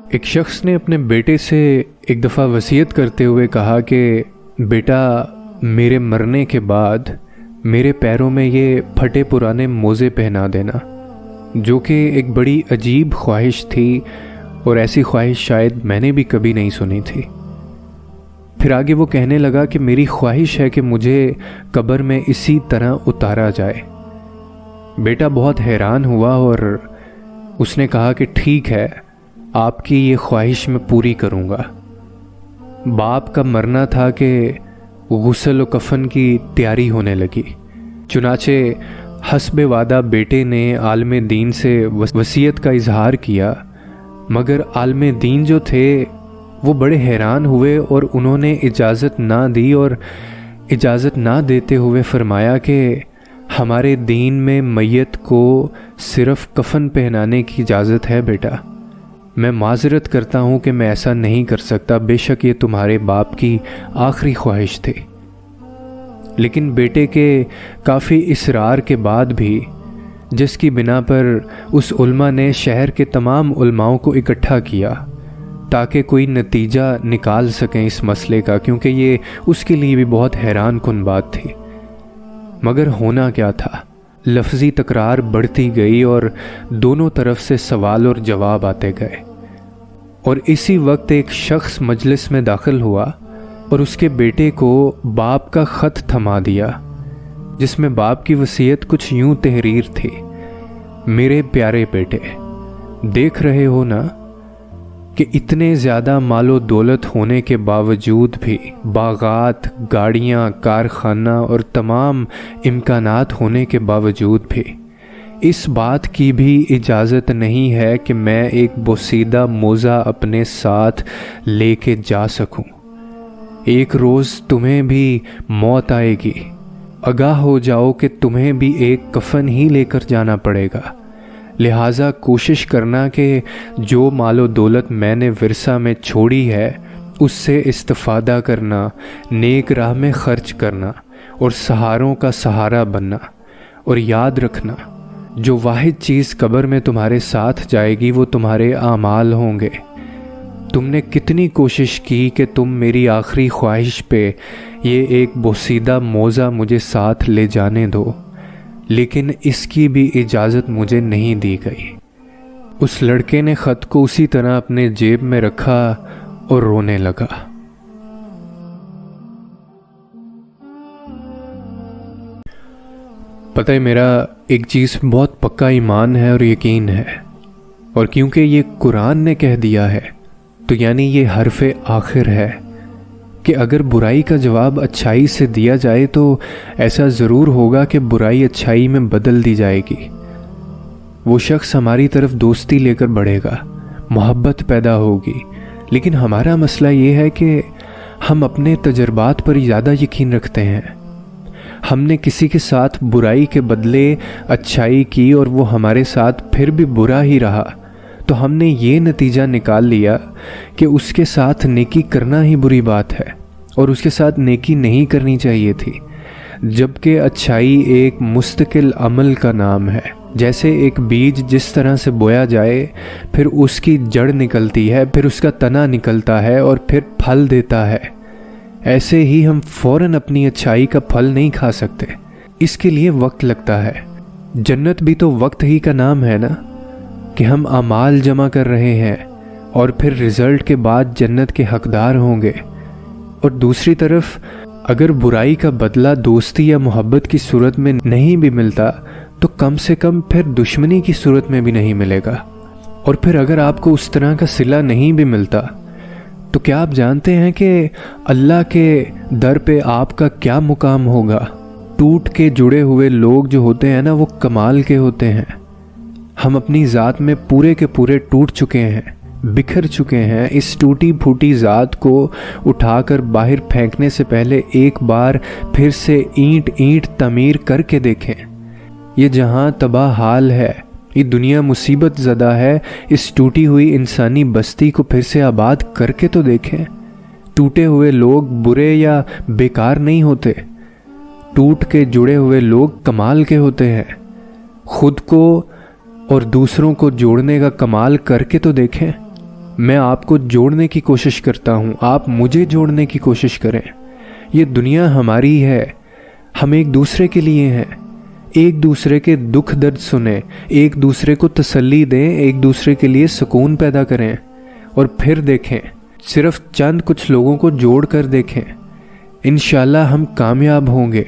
ایک شخص نے اپنے بیٹے سے ایک دفعہ وصیت کرتے ہوئے کہا کہ بیٹا، میرے مرنے کے بعد میرے پیروں میں یہ پھٹے پرانے موزے پہنا دینا، جو کہ ایک بڑی عجیب خواہش تھی اور ایسی خواہش شاید میں نے بھی کبھی نہیں سنی تھی۔ پھر آگے وہ کہنے لگا کہ میری خواہش ہے کہ مجھے قبر میں اسی طرح اتارا جائے۔ بیٹا بہت حیران ہوا اور اس نے کہا کہ ٹھیک ہے، آپ کی یہ خواہش میں پوری کروں گا۔ باپ کا مرنا تھا کہ غسل و کفن کی تیاری ہونے لگی، چنانچہ حسب وعدہ بیٹے نے عالم دین سے وصیت کا اظہار کیا، مگر عالم دین جو تھے وہ بڑے حیران ہوئے اور انہوں نے اجازت نہ دی، اور اجازت نہ دیتے ہوئے فرمایا کہ ہمارے دین میں میت کو صرف کفن پہنانے کی اجازت ہے بیٹا، میں معذرت کرتا ہوں کہ میں ایسا نہیں کر سکتا، بے شک یہ تمہارے باپ کی آخری خواہش تھی۔ لیکن بیٹے کے کافی اصرار کے بعد بھی، جس کی بنا پر اس علماء نے شہر کے تمام علماؤں کو اکٹھا کیا تاکہ کوئی نتیجہ نکال سکیں اس مسئلے کا، کیونکہ یہ اس کے لیے بھی بہت حیران کن بات تھی۔ مگر ہونا کیا تھا، لفظی تکرار بڑھتی گئی اور دونوں طرف سے سوال اور جواب آتے گئے، اور اسی وقت ایک شخص مجلس میں داخل ہوا اور اس کے بیٹے کو باپ کا خط تھما دیا، جس میں باپ کی وصیت کچھ یوں تحریر تھی: میرے پیارے بیٹے، دیکھ رہے ہو نا کہ اتنے زیادہ مال و دولت ہونے کے باوجود بھی، باغات، گاڑیاں، کارخانہ اور تمام امکانات ہونے کے باوجود بھی اس بات کی بھی اجازت نہیں ہے کہ میں ایک بوسیدہ موزہ اپنے ساتھ لے کے جا سکوں۔ ایک روز تمہیں بھی موت آئے گی، آگاہ ہو جاؤ کہ تمہیں بھی ایک کفن ہی لے کر جانا پڑے گا، لہٰذا کوشش کرنا کہ جو مال و دولت میں نے ورثہ میں چھوڑی ہے اس سے استفادہ کرنا، نیک راہ میں خرچ کرنا اور سہاروں کا سہارا بننا، اور یاد رکھنا جو واحد چیز قبر میں تمہارے ساتھ جائے گی وہ تمہارے اعمال ہوں گے۔ تم نے کتنی کوشش کی کہ تم میری آخری خواہش پہ یہ ایک بوسیدہ موزہ مجھے ساتھ لے جانے دو، لیکن اس کی بھی اجازت مجھے نہیں دی گئی۔ اس لڑکے نے خط کو اسی طرح اپنے جیب میں رکھا اور رونے لگا۔ پتہ ہے، میرا ایک چیز بہت پکا ایمان ہے اور یقین ہے، اور کیونکہ یہ قرآن نے کہہ دیا ہے تو یعنی یہ حرف آخر ہے کہ اگر برائی کا جواب اچھائی سے دیا جائے تو ایسا ضرور ہوگا کہ برائی اچھائی میں بدل دی جائے گی۔ وہ شخص ہماری طرف دوستی لے کر بڑھے گا، محبت پیدا ہوگی، لیکن ہمارا مسئلہ یہ ہے کہ ہم اپنے تجربات پر زیادہ یقین رکھتے ہیں۔ ہم نے کسی کے ساتھ برائی کے بدلے اچھائی کی اور وہ ہمارے ساتھ پھر بھی برا ہی رہا، تو ہم نے یہ نتیجہ نکال لیا کہ اس کے ساتھ نیکی کرنا ہی بری بات ہے اور اس کے ساتھ نیکی نہیں کرنی چاہیے تھی، جبکہ اچھائی ایک مستقل عمل کا نام ہے۔ جیسے ایک بیج جس طرح سے بویا جائے، پھر اس کی جڑ نکلتی ہے، پھر اس کا تنا نکلتا ہے اور پھر پھل دیتا ہے، ایسے ہی ہم فوراً اپنی اچھائی کا پھل نہیں کھا سکتے، اس کے لیے وقت لگتا ہے۔ جنت بھی تو وقت ہی کا نام ہے نا، کہ ہم اعمال جمع کر رہے ہیں اور پھر رزلٹ کے بعد جنت کے حقدار ہوں گے۔ اور دوسری طرف اگر برائی کا بدلہ دوستی یا محبت کی صورت میں نہیں بھی ملتا تو کم سے کم پھر دشمنی کی صورت میں بھی نہیں ملے گا، اور پھر اگر آپ کو اس طرح کا صلہ نہیں بھی ملتا تو کیا آپ جانتے ہیں کہ اللہ کے در پہ آپ کا کیا مقام ہوگا؟ ٹوٹ کے جڑے ہوئے لوگ جو ہوتے ہیں نا، وہ کمال کے ہوتے ہیں۔ ہم اپنی ذات میں پورے کے پورے ٹوٹ چکے ہیں، بکھر چکے ہیں۔ اس ٹوٹی پھوٹی ذات کو اٹھا کر باہر پھینکنے سے پہلے ایک بار پھر سے اینٹ اینٹ تعمیر کر کے دیکھیں۔ یہ جہاں تباہ حال ہے، یہ دنیا مصیبت زدہ ہے، اس ٹوٹی ہوئی انسانی بستی کو پھر سے آباد کر کے تو دیکھیں۔ ٹوٹے ہوئے لوگ برے یا بیکار نہیں ہوتے، ٹوٹ کے جڑے ہوئے لوگ کمال کے ہوتے ہیں۔ خود کو اور دوسروں کو جوڑنے کا کمال کر کے تو دیکھیں۔ میں آپ کو جوڑنے کی کوشش کرتا ہوں، آپ مجھے جوڑنے کی کوشش کریں۔ یہ دنیا ہماری ہے، ہم ایک دوسرے کے لیے ہیں۔ ایک دوسرے کے دکھ درد سنیں، ایک دوسرے کو تسلی دیں، ایک دوسرے کے لیے سکون پیدا کریں، اور پھر دیکھیں، صرف چند کچھ لوگوں کو جوڑ کر دیکھیں، انشاءاللہ ہم کامیاب ہوں گے۔